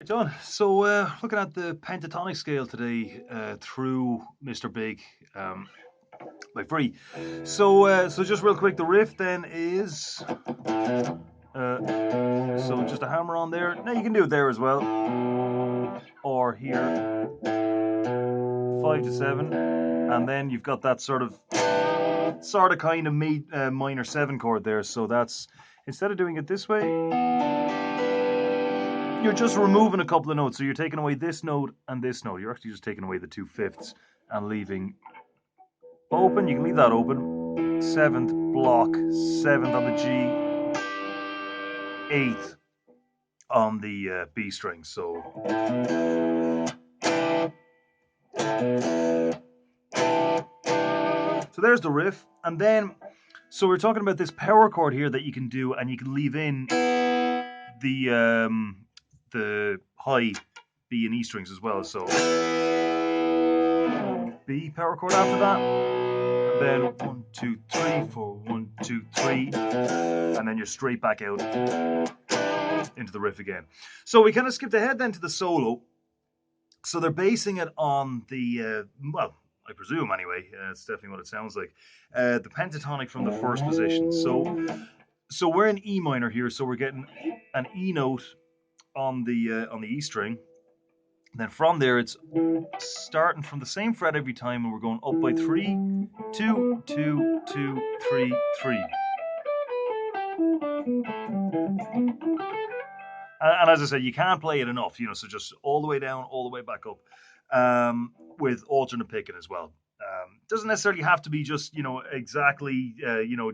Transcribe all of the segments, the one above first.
John, so looking at the pentatonic scale today through Mr. Big by Free. So just real quick, the riff then is so just a hammer on there. Now you can do it there as well, or here, 5 to 7, and then you've got that sort of kind of minor 7 chord there. So that's instead of doing it this way, you're just removing a couple of notes. So you're taking away this note and this note. You're actually just taking away the 2/5 and leaving open. You can leave that open. 7th block, 7th on the G, 8th on the B string. So there's the riff, and then so we're talking about this power chord here that you can do, and you can leave in the high B and E strings as well. So B power chord after that, and then 1, 2, 3, 4, 1, 2, 3, and then you're straight back out into the riff again. So we kind of skipped ahead then to the solo. So they're basing it on the well, I presume anyway. It's definitely what it sounds like. The pentatonic from the first position. So we're in E minor here. So we're getting an E note on the E string. And then from there, it's starting from the same fret every time, and we're going up by 3, 2, 2, 2, 3, 3. And as I said, you can't play it enough, so just all the way down, all the way back up, with alternate picking as well. Doesn't necessarily have to be just, exactly,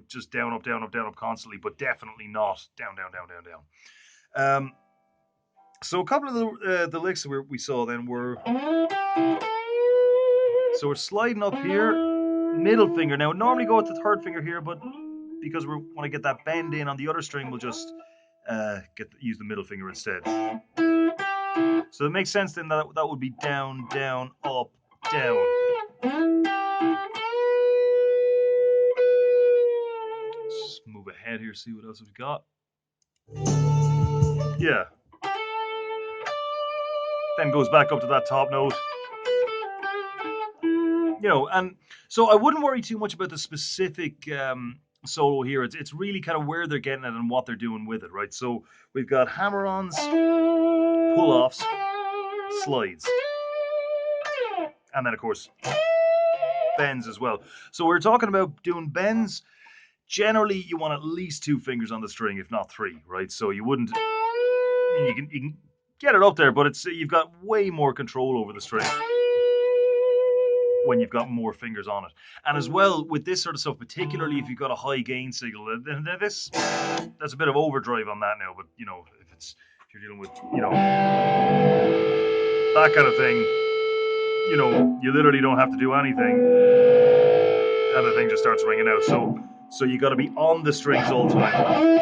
just down, up, down, up, down, up constantly, but definitely not down, down, down, down, down. So a couple of the licks that we saw then were, so we're sliding up here, middle finger. Now, normally go with the third finger here, but because we want to get that bend in on the other string, we'll just use the middle finger instead. So it makes sense then that would be down, down, up, down. Let's move ahead here, see what else we've got. Yeah. Then goes back up to that top note. And so I wouldn't worry too much about the specific solo here. It's really kind of where they're getting it and what they're doing with it, right? So we've got hammer-ons, pull-offs, slides, and then of course bends as well. So we're talking about doing bends. Generally, you want at least 2 fingers on the string, if not 3, right? So you wouldn't. You can get it up there, but you've got way more control over the string when you've got more fingers on it. And as well, with this sort of stuff, particularly if you've got a high gain signal, that's a bit of overdrive on that now. But if you're dealing with that kind of thing, you literally don't have to do anything, and the thing just starts ringing out. So you got to be on the strings all the time.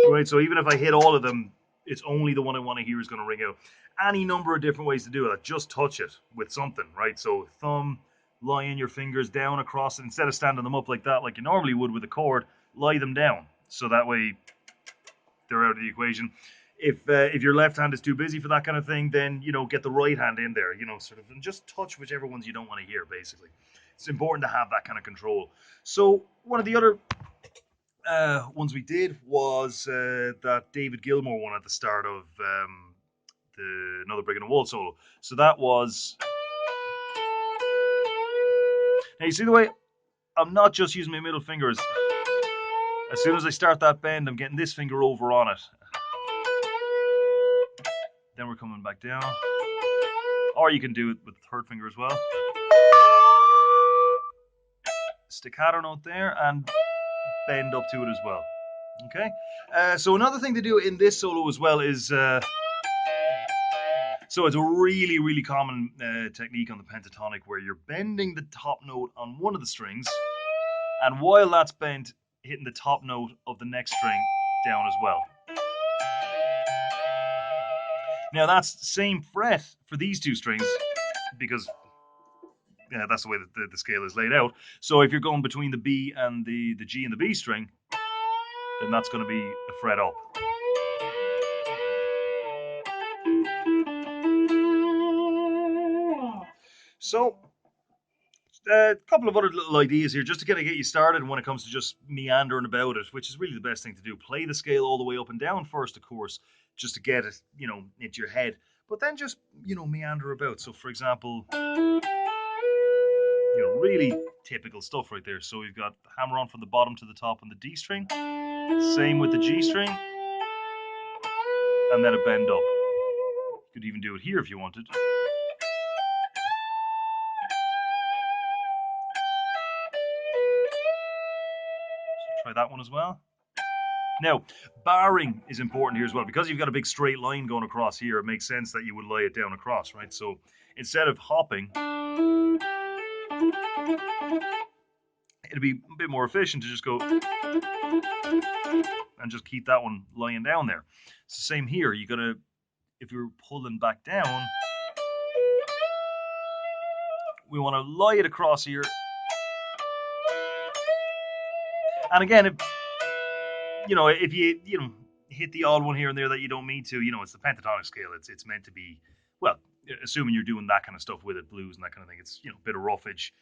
Right, so even if I hit all of them, it's only the one I want to hear is going to ring out. Any number of different ways to do it. Just touch it with something, right? So thumb, line your fingers down across it. Instead of standing them up like that, like you normally would with a chord, lie them down. So that way they're out of the equation. If your left hand is too busy for that kind of thing, then get the right hand in there, and just touch whichever ones you don't want to hear. Basically, it's important to have that kind of control. So one of the other ones we did was that David Gilmour one at the start of the Another Brick in the Wall solo. So that was. Now you see the way I'm not just using my middle fingers. As soon as I start that bend, I'm getting this finger over on it. Then we're coming back down. Or you can do it with the third finger as well. Staccato note there and bend up to it as well. Okay? So another thing to do in this solo as well is... so it's a really, really common technique on the pentatonic where you're bending the top note on one of the strings, and while that's bent, hitting the top note of the next string down as well. Now that's the same fret for these 2 strings because that's the way that the scale is laid out. So if you're going between the B and the G and the B string, then that's going to be a fret up. So, a couple of other little ideas here just to kind of get you started when it comes to just meandering about it, which is really the best thing to do. Play the scale all the way up and down first, of course, just to get it, into your head. But then just, meander about. So, for example, really typical stuff right there. So we've got the hammer on from the bottom to the top on the D string. Same with the G string. And then a bend up. You could even do it here if you wanted. Try that one as well. Now, barring is important here as well. Because you've got a big straight line going across here, it makes sense that you would lay it down across, right? So instead of hopping, it'd be a bit more efficient to just go and just keep that one lying down there. It's the same here. You're gonna, if you're pulling back down, we want to lie it across here. And again, if you hit the odd one here and there that you don't mean to, it's the pentatonic scale. It's meant to be, well, assuming you're doing that kind of stuff with it, blues and that kind of thing. It's a bit of roughage.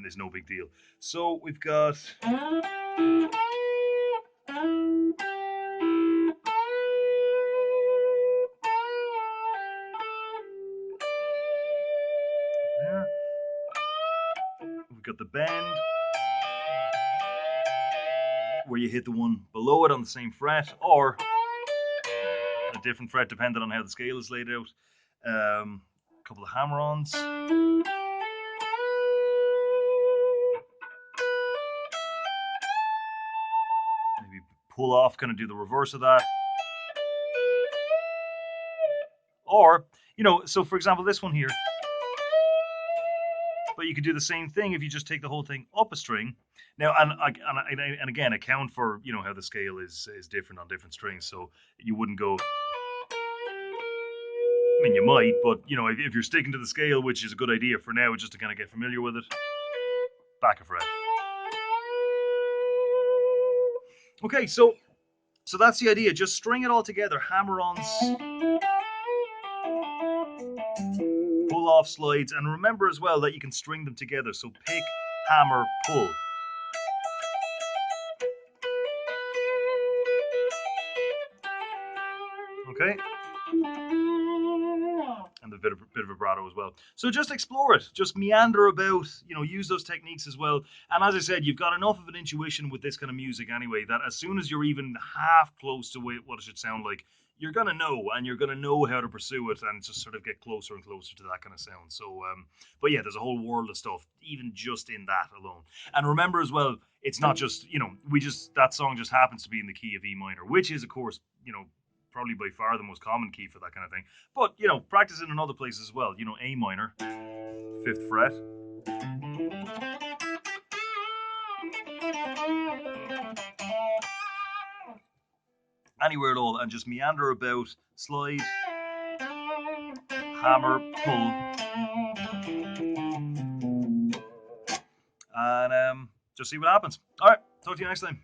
There's no big deal. So we've got. There. We've got the bend, where you hit the one below it on the same fret, or a different fret depending on how the scale is laid out. A couple of hammer-ons. Maybe pull off, kind of do the reverse of that. Or, so for example, this one here. But you could do the same thing if you just take the whole thing up a string. Now, and again, account for how the scale is different on different strings. So you wouldn't go. I mean, you might, but if you're sticking to the scale, which is a good idea for now, just to kind of get familiar with it. Back a fret. Okay, so that's the idea. Just string it all together. Hammer-ons. Pull-off slides, and remember as well that you can string them together. So pick, hammer, pull. Okay, and a bit of vibrato as well. So just explore it, just meander about, use those techniques as well. And as I said, you've got enough of an intuition with this kind of music anyway, that as soon as you're even half close to what it should sound like, you're going to know, and you're going to know how to pursue it and just sort of get closer and closer to that kind of sound. So, but yeah, there's a whole world of stuff, even just in that alone. And remember as well, it's not just, that song just happens to be in the key of E minor, which is, of course, probably by far the most common key for that kind of thing. But, practice it in other places as well. A minor, 5th fret. Anywhere at all, and just meander about, slide, hammer, pull, and just see what happens. All right, talk to you next time.